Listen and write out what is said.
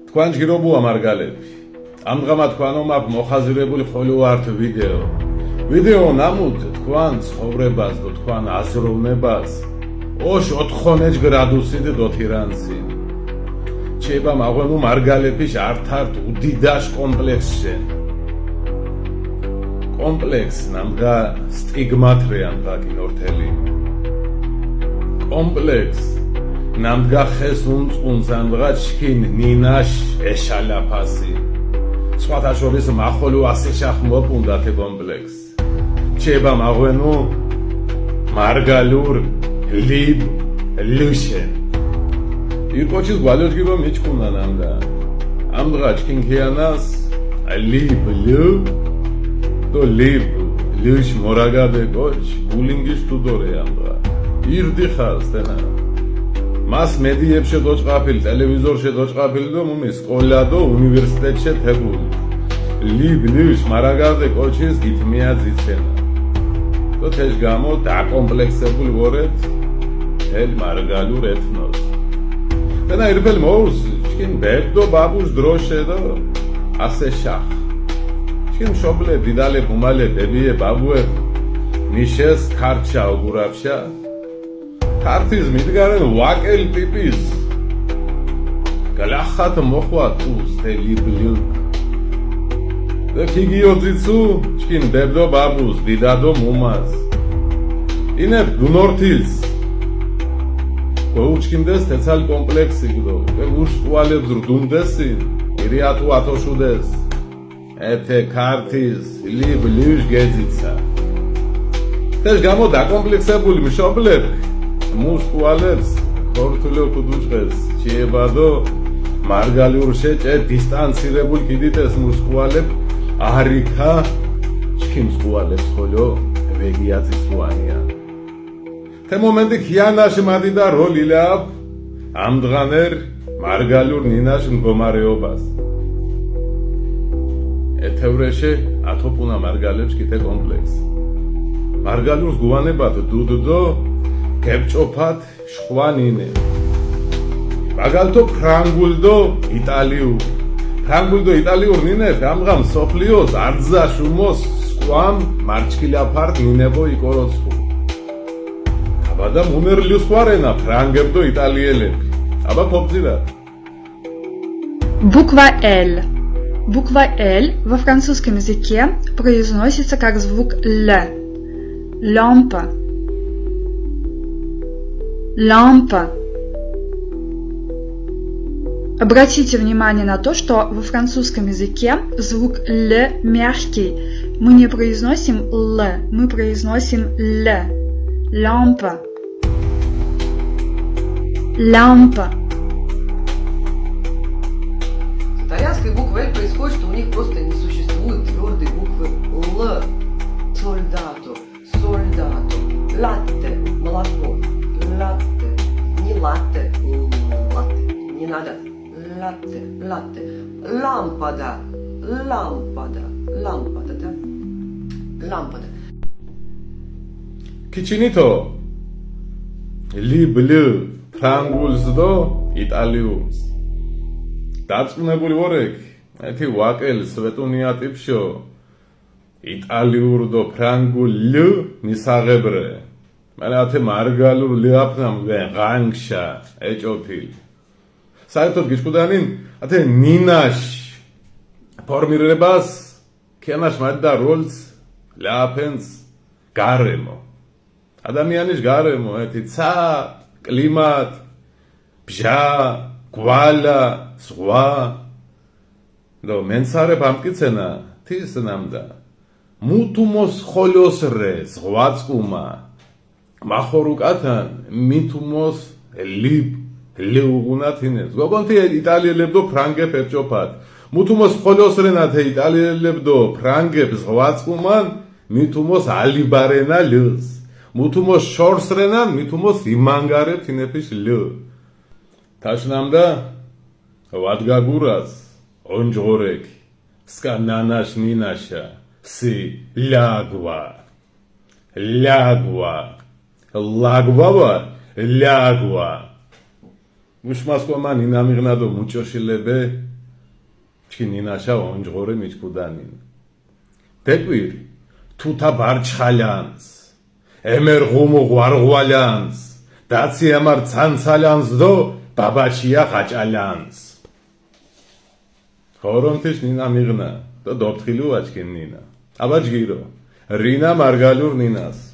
თქვენ ჯგირობუა მარგალები. ამღამა თქვანო მაგ მოხაზირებული ხოლო ვართ ვიდეო ნამუდ თქვენ ცხოვრებას და თქვენ აზროვნებას ოშ 90 გრადუსით დოთირანსი. ჩება მაღვენუ მარგალების ართართ უდიდაშ კომპლექსშენ. კომპლექს ნამგა სტიგმათრიან დაკინორთელი. კომპლექს ნამგა ხეს უნწუნს ამღა ჩქინ ნინაშ ეშალაფასი. სხვათა შორის მახოლუ ასე შახმოპუნდა თე კომპლექს. ჩება მაღვენუ მარგალურ ლიბ ლუშენ. ირკოჩის გვალოჯგირო მიჩკუნა ნამგა. ამღა ჩქინ ქიანას ლიბ ლუ то либ лиш морагадე კოჩ ბულინგის თუდორე ამღა. ირდი ხალს დენა. მას მედიებში დოჭყაფილი, ტელევიზორში დოჭყაფილი და მომის სკოლა და უნივერსიტეტში თებული. ლიბ ლიშ მარაგადე კოჩის გითმია ძიცენა. და თეშ გამო დაკომპლექსებული ვორეთ ელ მარგალურ ეთნოს. დენა ირბელ მოუს ჩკინ ბედო ბაბუს დროშე და ასე შახ. ჩკინ შობლე დიდალე ბუმალე ბებიე ბაბუე ნიშეს ქარჩა უგურაფშა. ქართის მიდგარენ ვაკელ ტიპის გალახათ მოხვათ უს თელიბლიუ და ქიგიოძიცუ ჩკინ ბებდო ბაბუს დიდადო მუმას ინებ გუნორთილს გოუჩკინდეს თეცალ კომპლექსი გდო და უშკვალებს რდუნდესინ ირიატუ ათოშუდეს ეთე ქართის ლიბლიუს გეძიცა თეშ გამო დაკომპლექსებული მშობლები მუსკვალებს ქორთულო კუდუჭყეს ჩიებადო მარგალიურ შეჭე დისტანცირებულ კიდიტეს მუსკვალებ არიქა ჩქიმსკვალებს ხოლო ვეგიაცისუანია თე მომენტი ქიანაშ მადიდა როლილაბ ამდღანერ მარგალიურ ნინაშ მდგომარეობას ეთევრეშე ათოპუნა მარგალებს კიდე კომპლექს მარგალიურს გუანებად დუდდო გებჭოფათ შვანინე მაგალთო ფრანგულდო იტალიურ ნინე ამღამ სოფლიოს არძა შუმოს სკვამ მარჩკილაფართ ნინებო იკოროცხუ აბადა მუნერლიუს ხვარენა ფრანგებდო იტალიელები აბა ქობძირა Буква L во французском языке произносится как звук Л. Лампа. Обратите внимание на то, что во французском языке звук Л мягкий. Мы не произносим Л, мы произносим Л. Лампа. С итальянской буквой L происходит, что у них просто не существует твердой буквы Л. Солдату, латте, молоко, латте, не латте, не надо, латте, лампада, да? Лампада. Кичинито, либлю, ფრანგულს და იტალიურს. დაწუნებული ვორეკ, ეთი ვაკელ სვეტუნია ტიპშო. იტალიურ და ფრანგულ ლ მისაღებრე. მაგრამ ათე მარგალურ ლიაფნამ ვეღანგშა ეჭოფილი. საერთოდ გიშკუდანინ ათე ნინაშ ფორმირებას ქიანაშ მადდა როლს ლაფენს გარემო. ადამიანის გარემო ეთი ცა კლიმატ ბჟა გვალა ზღვა და მენსარე ბამკიცენა თის ნამდა მუთუმოს ხოლოსრე ზღვაწკუმა მახორუკათან მითუმოს ლიბ ლეუგუნათინეს გოგონთი იტალიელებდო ფრანგებ ეჭოფათ მუთუმოს ხოლოსრენათე იტალიელებდო ფრანგებ ზღვაწკუმან მითუმოს ალიბარენა ლს მუთუმოს შორსრენა მითუმოს იმანგარებ თინეფის ლ თაშნამდა ვადგაგურას ონჯღორეკ სკანანაშ ნინაშა სი ლაგვა მუშმასკომანი ნამიღნადო მუჭოშილebe ჩქი ნინაშა ონჯღორე მიჩქუდანინ. დეკვირი, თუთა ბარჩხალიანს, ემერ ღუმუ ღვარღვალიანს, დაცი ამარ ცანცალიანს დო ბაბაჩია ხაჭალიანს. ხორონთიშ ნინა მიღნა, და დოფთხილუ აჩქინ ნინა. აბა ჯგირო, ρίნა მარგალურ ნინას.